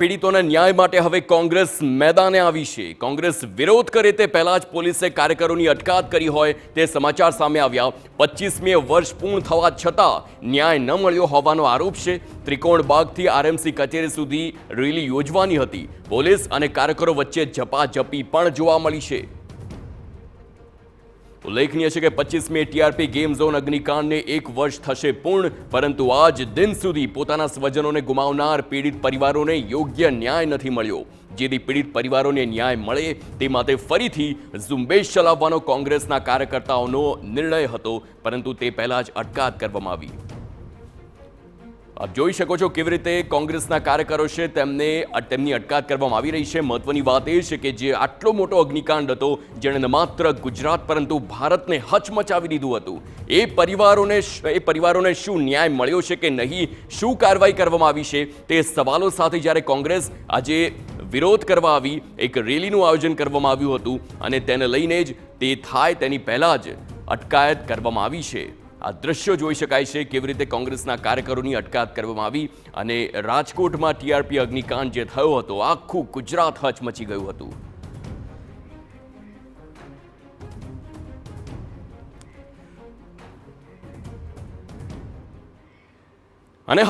પીડિતોના ન્યાય માટે હવે કોંગ્રેસ મેદાને આવી છે। કોંગ્રેસ વિરોધ કરે તે પહેલા જ પોલીસે કાર્યકરોની અટકાયત કરી હોય તે સમાચાર સામે આવ્યા। 25મી વર્ષ પૂર્ણ થવા છતાં ન્યાય ન મળ્યો હોવાનો આરોપ છે। ત્રિકોણબાગથી આરએમસી કચેરી સુધી રેલી યોજવાની હતી। પોલીસ અને કાર્યકરો વચ્ચે ઝપાઝપી પણ જોવા મળી છે। ઉલ્લેખનીય છે કે 25મી ટીઆરપી ગેમ ઝોન અગ્નિકાંડને 1 વર્ષ થશે પૂર્ણ, પરંતુ આજ દિન સુધી પોતાના સ્વજનોને ગુમાવનાર પીડિત પરિવારોને યોગ્ય ન્યાય નથી મળ્યો। જેથી પીડિત પરિવારોને ન્યાય મળે તે માટે ફરીથી ઝુંબેશ ચલાવવાનો કોંગ્રેસના કાર્યકર્તાઓનો નિર્ણય હતો, પરંતુ તે પહેલા જ અટકાયત કરવામાં આવી। આપ જોઈ શકો છો કેવી રીતે કોંગ્રેસના કાર્યકરો છે તેમની અટકાયત કરવામાં આવી રહી છે। મહત્વની વાત એ છે કે જે આટલો મોટો અગ્નિકાંડ હતો જેણે ન માત્ર ગુજરાત પરંતુ ભારતને હચમચાવી દીધું હતું, એ પરિવારોને શું ન્યાય મળ્યો છે કે નહીં, શું કાર્યવાહી કરવામાં આવી છે, તે સવાલો સાથે જ્યારે કોંગ્રેસ આજે વિરોધ કરવા આવી, એક રેલીનું આયોજન કરવામાં આવ્યું હતું અને તેને લઈને જ તે થાય તેની પહેલા જ અટકાયત કરવામાં આવી છે। આ દ્રશ્યો જોઈ શકાય છે કેવી રીતે કોંગ્રેસના કાર્યકરોની અટકાયત કરવામાં આવી અને રાજકોટમાં ટીઆરપી અગ્નિકાંડ જે થયો હતો આખું ગુજરાત હચમચી ગયું હતું। અને